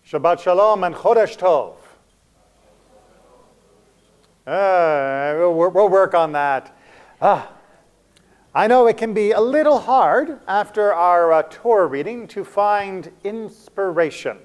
Shabbat Shalom and Chodesh Tov. We'll work on that. I know it can be a little hard after our Torah reading to find inspiration.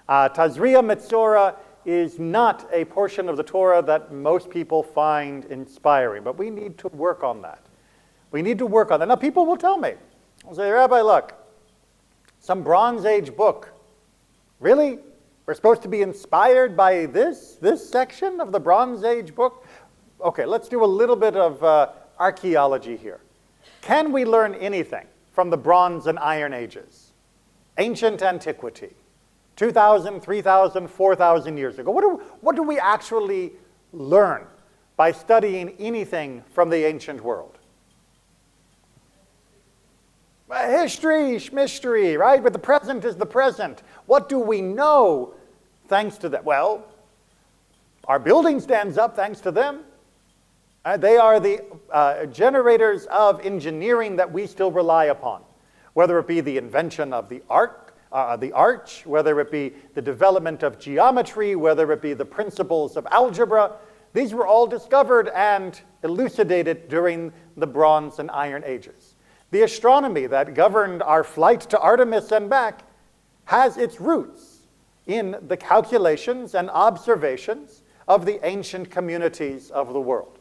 Tazria, Metzora is not a portion of the Torah that most people find inspiring, but we need to work on that. We need to work on that. Now, people will tell me, they'll say, Rabbi, look, some Bronze Age book. Really? We're supposed to be inspired by this section of the Bronze Age book? Okay, let's do a little bit of archaeology here. Can we learn anything from the Bronze and Iron Ages? Ancient antiquity, 2,000, 3,000, 4,000 years ago. What do we actually learn by studying anything from the ancient world? History, mystery, right? But the present is the present. What do we know thanks to that? Well, our building stands up thanks to them. They are the generators of engineering that we still rely upon, whether it be the invention of the arch, whether it be the development of geometry, whether it be the principles of algebra. These were all discovered and elucidated during the Bronze and Iron Ages. The astronomy that governed our flight to Artemis and back has its roots in the calculations and observations of the ancient communities of the world.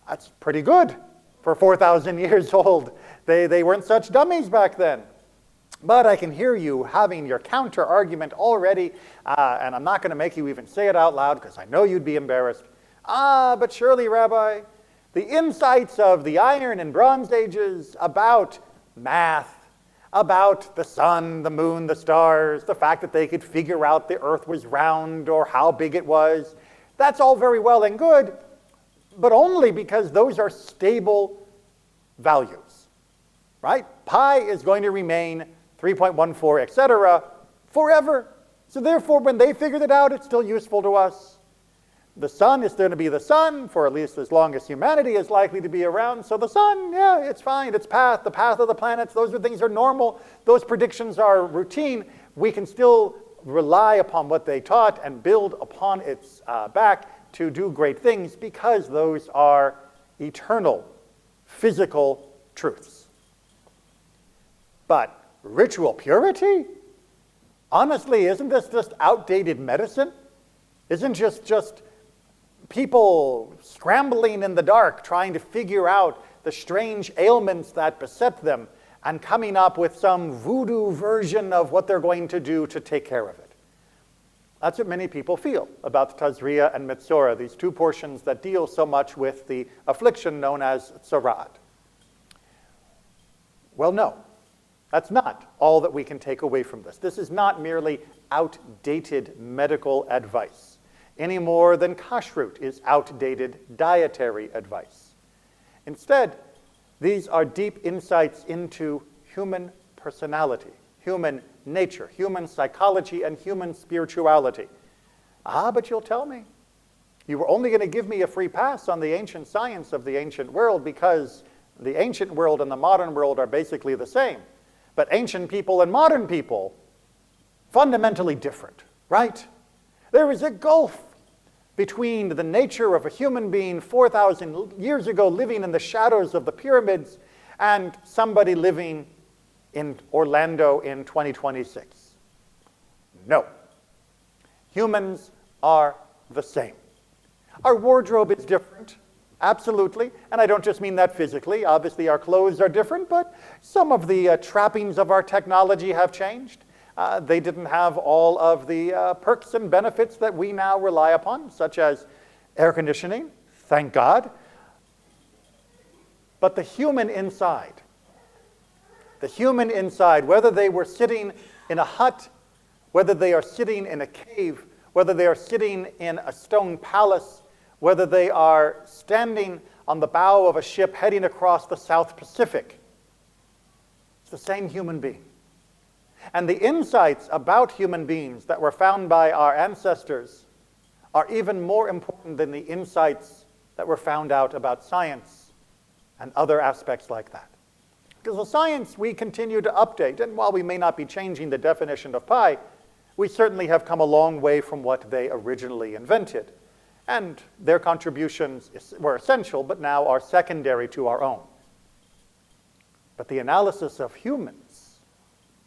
That's pretty good for 4,000 years old. They weren't such dummies back then. But I can hear you having your counter-argument already, and I'm not going to make you even say it out loud because I know you'd be embarrassed. But surely, Rabbi, the insights of the Iron and Bronze Ages about math, about the sun, the moon, the stars, the fact that they could figure out the earth was round or how big it was, that's all very well and good, but only because those are stable values, right? Pi is going to remain 3.14, etc., forever. So therefore, when they figured it out, it's still useful to us. The sun is going to be the sun for at least as long as humanity is likely to be around. So the sun, yeah, it's fine. Its path, the path of the planets, those are things are normal. Those predictions are routine. We can still rely upon what they taught and build upon its back to do great things because those are eternal, physical truths. But ritual purity? Honestly, isn't this just outdated medicine? Isn't just people scrambling in the dark trying to figure out the strange ailments that beset them and coming up with some voodoo version of what they're going to do to take care of it? That's what many people feel about Tazria and Metzora, these two portions that deal so much with the affliction known as Tzara'at. Well, no, that's not all that we can take away from this. This is not merely outdated medical advice, any more than kashrut is outdated dietary advice. Instead, these are deep insights into human personality, human nature, human psychology, and human spirituality. But you'll tell me, you were only going to give me a free pass on the ancient science of the ancient world because the ancient world and the modern world are basically the same. But ancient people and modern people, fundamentally different, right? There is a gulf between the nature of a human being 4,000 years ago living in the shadows of the pyramids and somebody living in Orlando in 2026. No. Humans are the same. Our wardrobe is different, absolutely, and I don't just mean that physically. Obviously, our clothes are different, but some of the trappings of our technology have changed. They didn't have all of the perks and benefits that we now rely upon, such as air conditioning, thank God. But the human inside, whether they were sitting in a hut, whether they are sitting in a cave, whether they are sitting in a stone palace, whether they are standing on the bow of a ship heading across the South Pacific, it's the same human being. And the insights about human beings that were found by our ancestors are even more important than the insights that were found out about science and other aspects like that. Because the science we continue to update, and while we may not be changing the definition of pi, We certainly have come a long way from what they originally invented, and their contributions were essential, but now are secondary to our own. But the analysis of humans,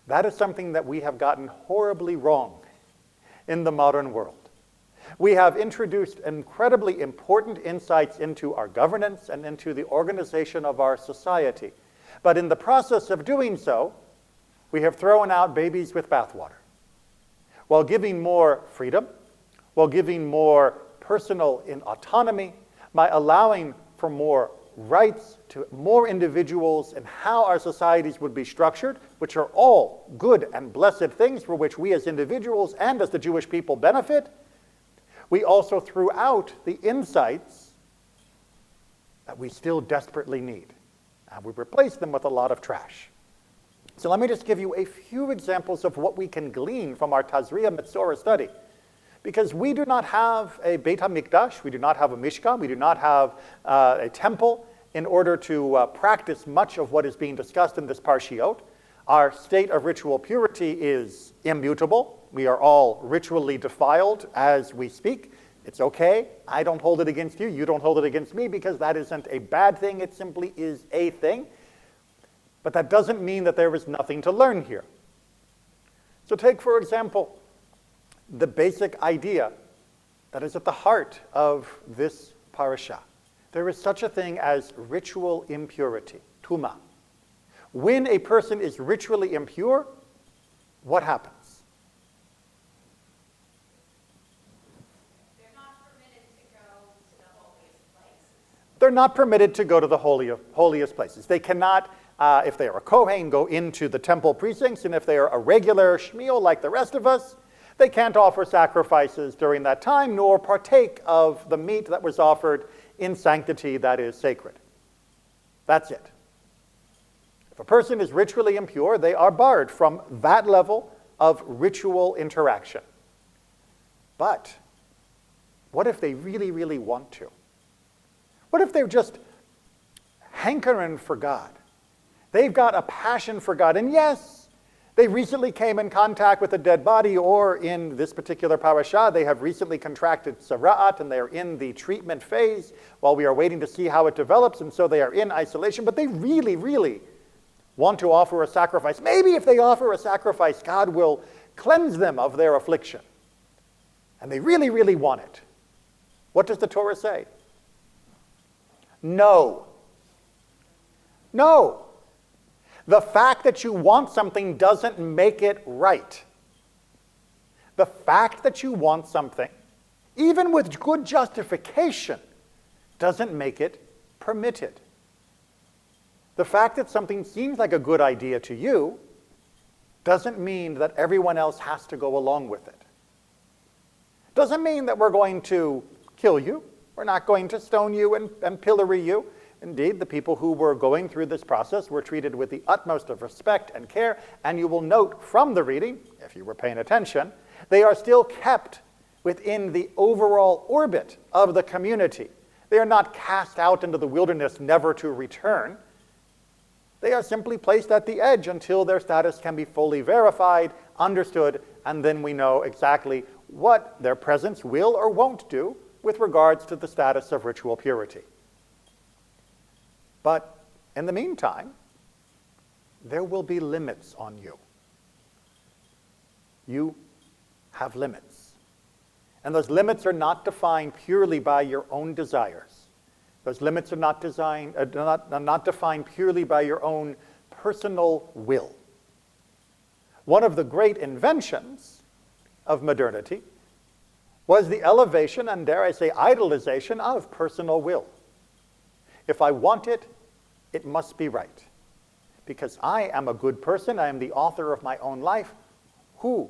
that is something that we have gotten horribly wrong in the modern world. We have introduced incredibly important insights into our governance and into the organization of our society. But in the process of doing so, we have thrown out babies with bathwater. While giving more freedom, while giving more personal autonomy, by allowing for more rights to more individuals and how our societies would be structured, which are all good and blessed things for which we as individuals and as the Jewish people benefit, we also threw out the insights that we still desperately need. And we replaced them with a lot of trash. So let me just give you a few examples of what we can glean from our Tazria Metzora study. Because we do not have a Beit HaMikdash, we do not have a Mishkan, we do not have a temple in order to practice much of what is being discussed in this Parshiot. Our state of ritual purity is immutable. We are all ritually defiled as we speak. It's okay. I don't hold it against you. You don't hold it against me, because that isn't a bad thing. It simply is a thing. But that doesn't mean that there is nothing to learn here. So take, for example, the basic idea that is at the heart of this parasha. There is such a thing as ritual impurity, tuma. When a person is ritually impure, what happens? They're not permitted to go to the holiest places. They're not permitted to go to the holiest places. They cannot, if they are a Kohen, go into the temple precincts, and if they are a regular shmiel like the rest of us, they can't offer sacrifices during that time, nor partake of the meat that was offered in sanctity that is sacred. That's it. If a person is ritually impure, they are barred from that level of ritual interaction. But what if they really, really want to? What if they're just hankering for God? They've got a passion for God, and yes, they recently came in contact with a dead body, or in this particular parasha, they have recently contracted tzara'at, and they are in the treatment phase while we are waiting to see how it develops, and so they are in isolation, but they really, really want to offer a sacrifice. Maybe if they offer a sacrifice, God will cleanse them of their affliction. And they really, really want it. What does the Torah say? No. No. The fact that you want something doesn't make it right. The fact that you want something, even with good justification, doesn't make it permitted. The fact that something seems like a good idea to you doesn't mean that everyone else has to go along with it. Doesn't mean that we're going to kill you. We're not going to stone you and pillory you. Indeed, the people who were going through this process were treated with the utmost of respect and care, and you will note from the reading, if you were paying attention, they are still kept within the overall orbit of the community. They are not cast out into the wilderness never to return. They are simply placed at the edge until their status can be fully verified, understood, and then we know exactly what their presence will or won't do with regards to the status of ritual purity. But in the meantime, there will be limits on you. You have limits. And those limits are not defined purely by your own desires. Those limits are not defined purely by your own personal will. One of the great inventions of modernity was the elevation and, dare I say, idolization of personal will. If I want it, it must be right. Because I am a good person, I am the author of my own life, who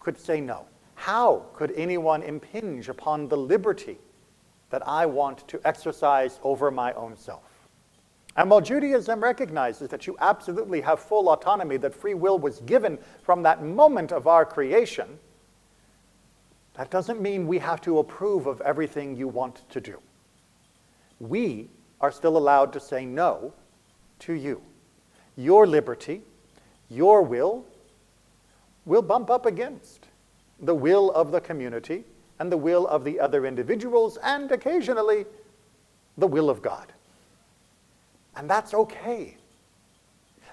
could say no? How could anyone impinge upon the liberty that I want to exercise over my own self? And while Judaism recognizes that you absolutely have full autonomy, that free will was given from that moment of our creation, that doesn't mean we have to approve of everything you want to do. We are still allowed to say no to you. Your liberty, your will bump up against the will of the community and the will of the other individuals, and occasionally the will of God. And that's okay.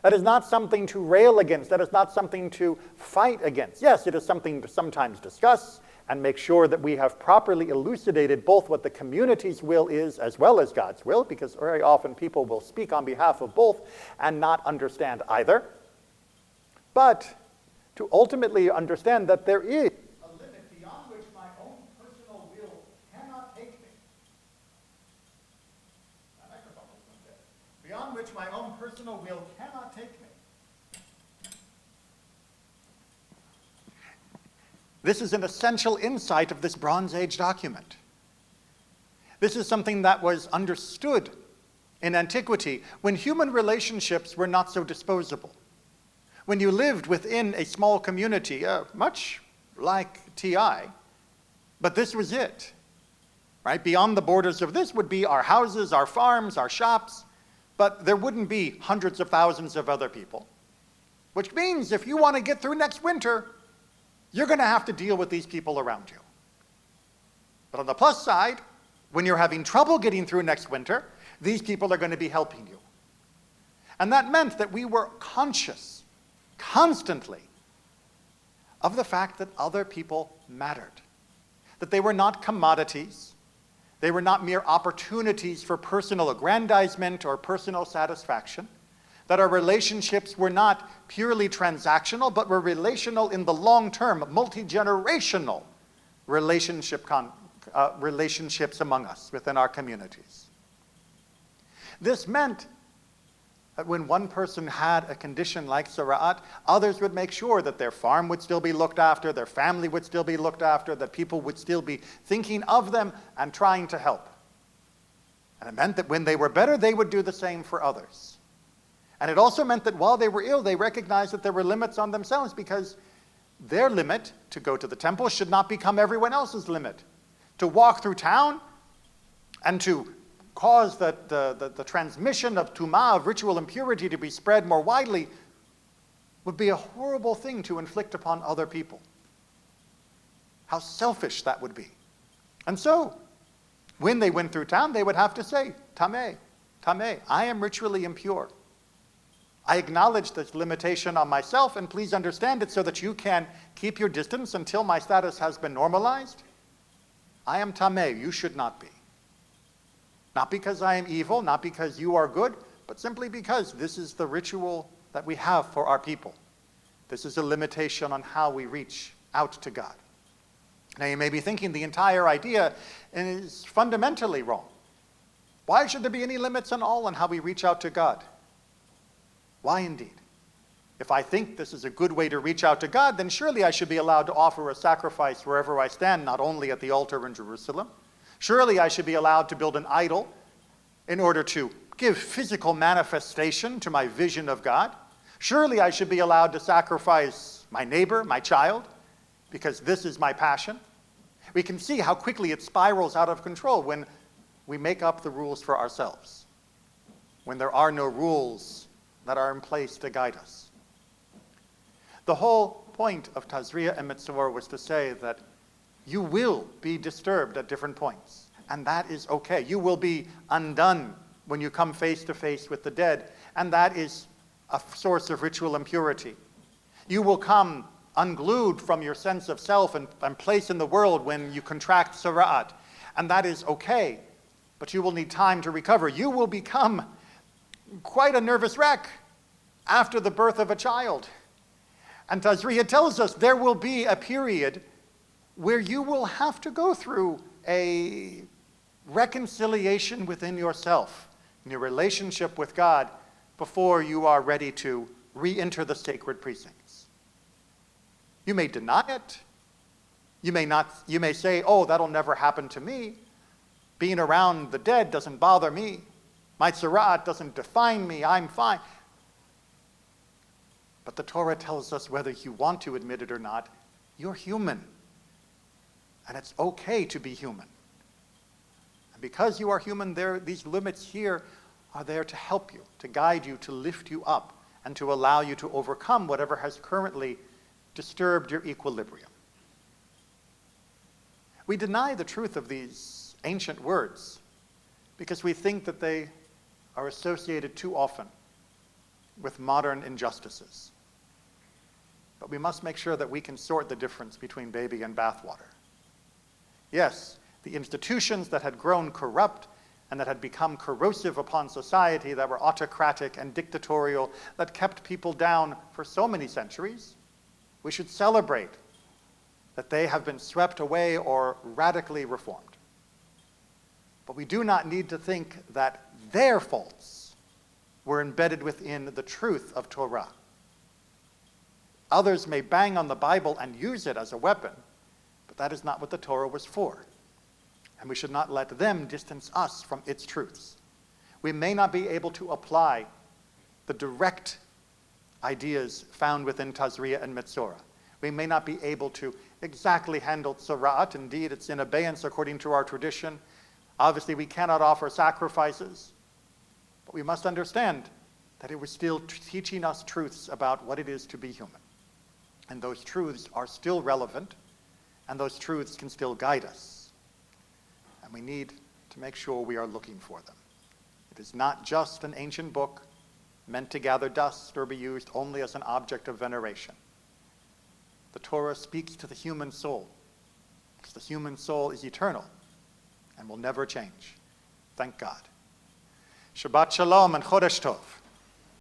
That is not something to rail against. That is not something to fight against. Yes, it is something to sometimes discuss and make sure that we have properly elucidated both what the community's will is as well as God's will, because very often people will speak on behalf of both and not understand either. But to ultimately understand that there is a limit beyond which my own personal will cannot take me. My microphone was there. Beyond which my own personal will cannot take me. This is an essential insight of this Bronze Age document. This is something that was understood in antiquity when human relationships were not so disposable. When you lived within a small community, much like TI, but this was it, right? Beyond the borders of this would be our houses, our farms, our shops, but there wouldn't be hundreds of thousands of other people, which means if you want to get through next winter, you're going to have to deal with these people around you. But on the plus side, when you're having trouble getting through next winter, these people are going to be helping you. And that meant that we were conscious, constantly, of the fact that other people mattered. That they were not commodities. They were not mere opportunities for personal aggrandizement or personal satisfaction. That our relationships were not purely transactional, but were relational in the long term, multi-generational relationships among us, within our communities. This meant that when one person had a condition like Sara'at, others would make sure that their farm would still be looked after, their family would still be looked after, that people would still be thinking of them and trying to help. And it meant that when they were better, they would do the same for others. And it also meant that while they were ill, they recognized that there were limits on themselves, because their limit to go to the temple should not become everyone else's limit. To walk through town and to cause the transmission of tumah, of ritual impurity, to be spread more widely would be a horrible thing to inflict upon other people. How selfish that would be. And so, when they went through town, they would have to say, Tameh, Tameh, I am ritually impure. I acknowledge this limitation on myself, and please understand it so that you can keep your distance until my status has been normalized. I am Tameh, you should not be. Not because I am evil, not because you are good, but simply because this is the ritual that we have for our people. This is a limitation on how we reach out to God. Now you may be thinking the entire idea is fundamentally wrong. Why should there be any limits at all on how we reach out to God? Why indeed? If I think this is a good way to reach out to God, then surely I should be allowed to offer a sacrifice wherever I stand, not only at the altar in Jerusalem. Surely I should be allowed to build an idol in order to give physical manifestation to my vision of God. Surely I should be allowed to sacrifice my neighbor, my child, because this is my passion. We can see how quickly it spirals out of control when we make up the rules for ourselves, when there are no rules that are in place to guide us. The whole point of Tazria and Metzora was to say that you will be disturbed at different points, and that is okay. You will be undone when you come face to face with the dead, and that is a source of ritual impurity. You will come unglued from your sense of self and place in the world when you contract Sara'at, and that is okay, but you will need time to recover. You will become quite a nervous wreck after the birth of a child. And Tazria tells us there will be a period where you will have to go through a reconciliation within yourself, in your relationship with God, before you are ready to re-enter the sacred precincts. You may deny it. You may say, oh, that'll never happen to me. Being around the dead doesn't bother me. My tzara'at doesn't define me. I'm fine. But the Torah tells us, whether you want to admit it or not, you're human. And it's okay to be human. And because you are human, these limits here are there to help you, to guide you, to lift you up, and to allow you to overcome whatever has currently disturbed your equilibrium. We deny the truth of these ancient words because we think that they are associated too often with modern injustices. But we must make sure that we can sort the difference between baby and bathwater. Yes, the institutions that had grown corrupt and that had become corrosive upon society, that were autocratic and dictatorial, that kept people down for so many centuries, we should celebrate that they have been swept away or radically reformed. But we do not need to think that their faults were embedded within the truth of Torah. Others may bang on the Bible and use it as a weapon, but that is not what the Torah was for. And we should not let them distance us from its truths. We may not be able to apply the direct ideas found within Tazria and Metzora. We may not be able to exactly handle tzora'at. Indeed, it's in abeyance according to our tradition. Obviously, we cannot offer sacrifices. But we must understand that it was still teaching us truths about what it is to be human. And those truths are still relevant, and those truths can still guide us. And we need to make sure we are looking for them. It is not just an ancient book meant to gather dust or be used only as an object of veneration. The Torah speaks to the human soul, because the human soul is eternal and will never change. Thank God. Shabbat Shalom and Chodesh Tov.